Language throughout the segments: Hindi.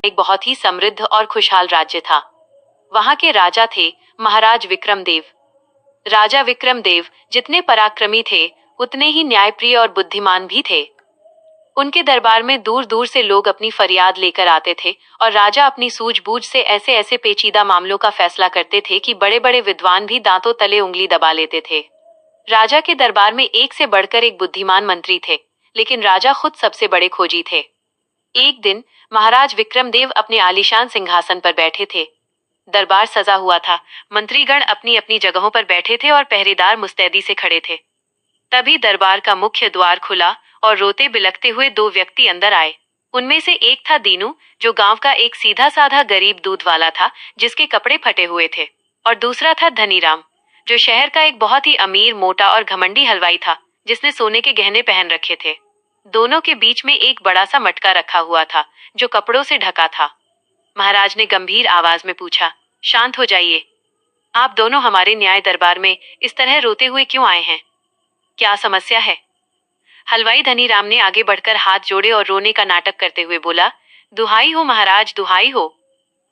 एक बहुत ही समृद्ध और खुशहाल राज्य था। वहां के राजा थे महाराज विक्रमदेव। राजा विक्रमदेव जितने पराक्रमी थे उतने ही न्यायप्रिय और बुद्धिमान भी थे। उनके दरबार में दूर दूर से लोग अपनी फरियाद लेकर आते थे और राजा अपनी सूझबूझ से ऐसे ऐसे पेचीदा मामलों का फैसला करते थे कि बड़े बड़े विद्वान भी दांतों तले उंगली दबा लेते थे। राजा के दरबार में एक से बढ़कर एक बुद्धिमान मंत्री थे, लेकिन राजा खुद सबसे बड़े खोजी थे। एक दिन महाराज विक्रमदेव अपने आलीशान सिंहासन पर बैठे थे। दरबार सजा हुआ था, मंत्रीगण अपनी अपनी जगहों पर बैठे थे और पहरेदार मुस्तैदी से खड़े थे। तभी दरबार का मुख्य द्वार खुला और रोते बिलखते हुए दो व्यक्ति अंदर आए। उनमें से एक था दीनू, जो गांव का एक सीधा साधा गरीब दूध वाला था जिसके कपड़े फटे हुए थे, और दूसरा था धनीराम, जो शहर का एक बहुत ही अमीर, मोटा और घमंडी हलवाई था जिसने सोने के गहने पहन रखे थे। दोनों के बीच में एक बड़ा सा मटका रखा हुआ था जो कपड़ों से ढका था। महाराज ने गंभीर आवाज में पूछा, शांत हो जाइए। आप दोनों हमारे न्याय दरबार में इस तरह रोते हुए क्यों आए हैं? क्या समस्या है? हलवाई धनीराम ने आगे बढ़कर हाथ जोड़े और रोने का नाटक करते हुए बोला, दुहाई हो महाराज, दुहाई हो।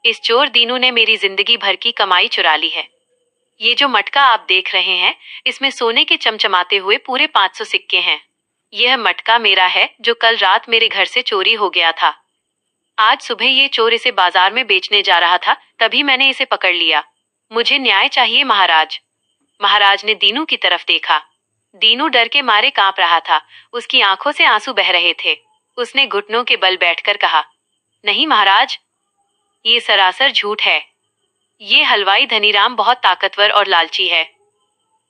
इस चोर दीनू ने मेरी जिंदगी भर की कमाई चुरा ली है। ये जो मटका आप देख रहे हैं, इसमें सोने के चमचमाते हुए पूरे 500 सिक्के हैं। यह मटका मेरा है जो कल रात मेरे घर से चोरी हो गया था। आज सुबह ये चोर इसे बाजार में बेचने जा रहा था, तभी मैंने इसे पकड़ लिया। मुझे न्याय चाहिए महाराज। महाराज ने दीनू की तरफ देखा। दीनू डर के मारे कांप रहा था, उसकी आंखों से आंसू बह रहे थे। उसने घुटनों के बल बैठकर कहा, नहीं महाराज, ये सरासर झूठ है। ये हलवाई धनीराम बहुत ताकतवर और लालची है।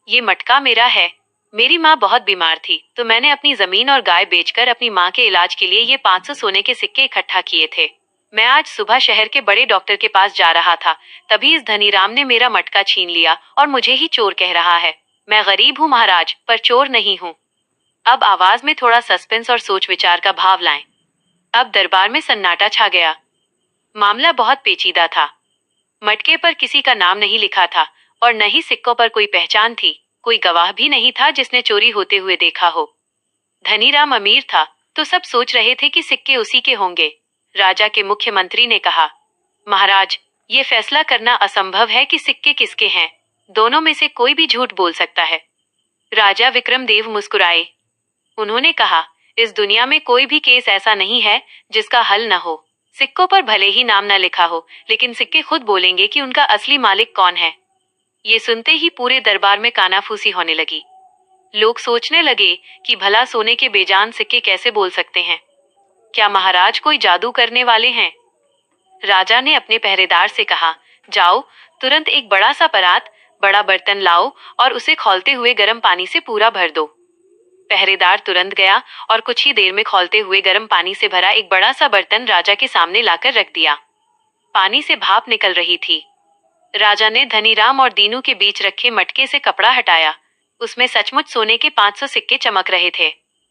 ये मटका मेरा है। मेरी माँ बहुत बीमार थी तो मैंने अपनी जमीन और गाय बेचकर अपनी माँ के इलाज के लिए ये 500 सोने के सिक्के इकट्ठा किए थे। मैं आज सुबह शहर के बड़े डॉक्टर के पास जा रहा था, तभी इस धनीराम ने मेरा मटका छीन लिया और मुझे ही चोर कह रहा है। मैं गरीब हूँ महाराज, पर चोर नहीं हूँ। अब आवाज में थोड़ा सस्पेंस और सोच विचार का भाव लाएं। अब दरबार में सन्नाटा छा गया। मामला बहुत पेचीदा था। मटके पर किसी का नाम नहीं लिखा था और न ही सिक्कों पर कोई पहचान थी। कोई गवाह भी नहीं था जिसने चोरी होते हुए देखा हो। धनीराम अमीर था तो सब सोच रहे थे कि सिक्के उसी के होंगे। राजा के मुख्यमंत्री ने कहा, महाराज, ये फैसला करना असंभव है कि सिक्के किसके हैं। दोनों में से कोई भी झूठ बोल सकता है। राजा विक्रमदेव मुस्कुराए। उन्होंने कहा, इस दुनिया में कोई भी केस ऐसा नहीं है जिसका हल न हो। सिक्कों पर भले ही नाम न लिखा हो, लेकिन सिक्के खुद बोलेंगे कि उनका असली मालिक कौन है। ये सुनते ही पूरे दरबार में कानाफूसी होने लगी। लोग सोचने लगे कि भला सोने के बेजान सिक्के कैसे बोल सकते हैं। क्या महाराज कोई जादू करने वाले हैं? राजा ने अपने पहरेदार से कहा, जाओ, तुरंत एक बड़ा सा परात, बड़ा बर्तन लाओ और उसे खौलते हुए गर्म पानी से पूरा भर दो। पहरेदार तुरंत गया और कुछ ही देर में खौलते हुए गर्म पानी से भरा एक बड़ा सा बर्तन राजा के सामने लाकर रख दिया। पानी से भाप निकल रही थी। राजा ने धनीराम और दीनू के बीच रखे मटके से कपड़ा हटाया। उसमें सचमुच सोने के 500 सिक्के चमक रहे थे।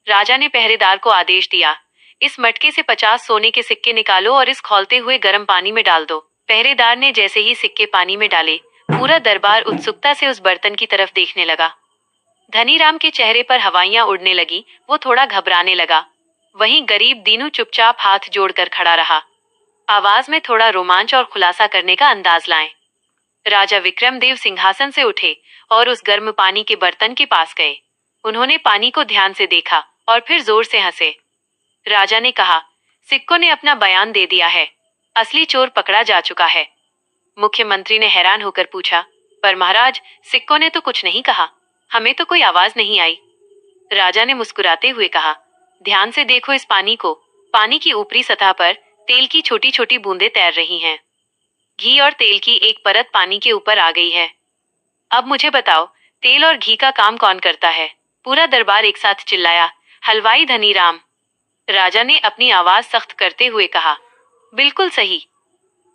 राजा ने पहरेदार को आदेश दिया, इस मटके से 50 सोने के सिक्के निकालो और इस खौलते हुए गर्म पानी में डाल दो। पहरेदार ने जैसे ही सिक्के पानी में डाले, पूरा दरबार उत्सुकता से उस बर्तन की तरफ देखने लगा। धनीराम के चेहरे पर हवाइयां उड़ने लगी, वो थोड़ा घबराने लगा। वहीं गरीब दीनू चुपचाप हाथ जोड़कर खड़ा रहा। आवाज में थोड़ा रोमांच और खुलासा करने का अंदाज लाएं। राजा विक्रमदेव सिंहासन से उठे और उस गर्म पानी के बर्तन के पास गए। उन्होंने पानी को ध्यान से देखा और फिर जोर से हंसे। राजा ने कहा, सिक्कों ने अपना बयान दे दिया है। असली चोर पकड़ा जा चुका है। मुख्यमंत्री ने हैरान होकर पूछा, पर महाराज, सिक्कों ने तो कुछ नहीं कहा। हमें तो कोई आवाज नहीं आई। राजा ने मुस्कुराते हुए कहा, ध्यान से देखो इस पानी को। पानी की ऊपरी सतह पर तेल की छोटी छोटी बूंदें तैर रही हैं। घी और तेल की एक परत पानी के ऊपर आ गई है। अब मुझे बताओ, तेल और घी का काम कौन करता है? पूरा दरबार एक साथ चिल्लाया, हलवाई धनीराम। राजा ने अपनी आवाज सख्त करते हुए कहा, बिल्कुल सही।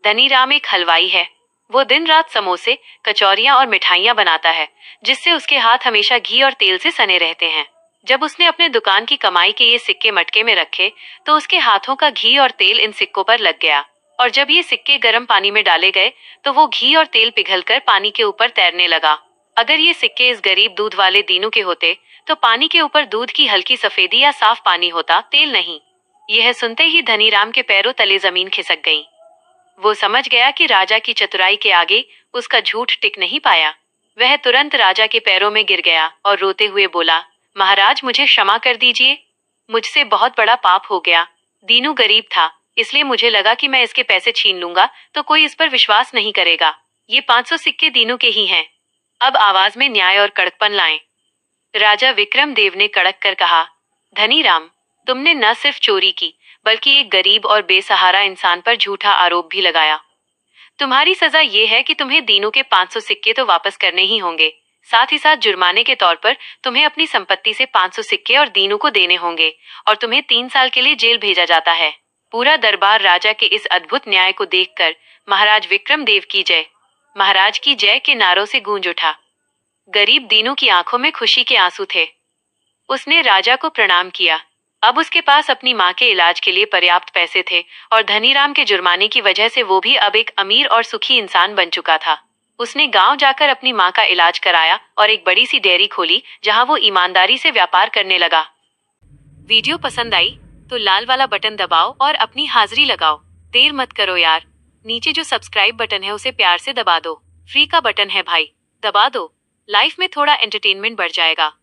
धनीराम एक हलवाई है। वो दिन रात समोसे, कचौरियां और मिठाइयां बनाता है, जिससे उसके हाथ हमेशा घी और तेल से सने रहते हैं। जब उसने अपने दुकान की कमाई के ये सिक्के मटके में रखे, तो उसके हाथों का घी और तेल इन सिक्कों पर लग गया, और जब ये सिक्के गर्म पानी में डाले गए तो वो घी और तेल पिघलकर पानी के ऊपर तैरने लगा। अगर ये सिक्के इस गरीब दूध वाले दीनू के होते तो पानी के ऊपर दूध की हल्की सफेदी या साफ पानी होता, तेल नहीं। यह सुनते ही धनीराम के पैरों तले जमीन खिसक गई। वो समझ गया कि राजा की चतुराई के आगे उसका झूठ टिक नहीं पाया। वह तुरंत राजा के पैरों में गिर गया और रोते हुए बोला, महाराज मुझे क्षमा कर दीजिए, मुझसे बहुत बड़ा पाप हो गया। दीनू गरीब था, इसलिए मुझे लगा कि मैं इसके पैसे छीन लूंगा तो कोई इस पर विश्वास नहीं करेगा। ये 500 सिक्के दीनू के ही हैं। अब आवाज में न्याय और कड़कपन लाएं। राजा विक्रम देव ने कड़क कर कहा, धनीराम, तुमने न सिर्फ चोरी की बल्कि एक गरीब और बेसहारा इंसान पर झूठा आरोप भी लगाया। तुम्हारी सजा ये है कि तुम्हें दीनू के 500 सिक्के तो वापस करने ही होंगे, साथ ही साथ जुर्माने के तौर पर तुम्हें अपनी संपत्ति से 500 सिक्के और दीनू को देने होंगे और तुम्हें 3 साल के लिए जेल भेजा जाता है। पूरा दरबार राजा के इस अद्भुत न्याय को देखकर महाराज विक्रम देव की जय, महाराज की जय के नारों से गूंज उठा। गरीब दीनू की आंखों में खुशी के आंसू थे। उसने राजा को प्रणाम किया। अब उसके पास अपनी माँ के इलाज के लिए पर्याप्त पैसे थे और धनीराम के जुर्माने की वजह से वो भी अब एक अमीर और सुखी इंसान बन चुका था। उसने गांव जाकर अपनी माँ का इलाज कराया और एक बड़ी सी डेयरी खोली जहां वो ईमानदारी से व्यापार करने लगा। वीडियो पसंद आई तो लाल वाला बटन दबाओ और अपनी हाजिरी लगाओ। देर मत करो यार, नीचे जो सब्सक्राइब बटन है उसे प्यार से दबा दो। फ्री का बटन है भाई, दबा दो। लाइफ में थोड़ा एंटरटेनमेंट बढ़ जाएगा।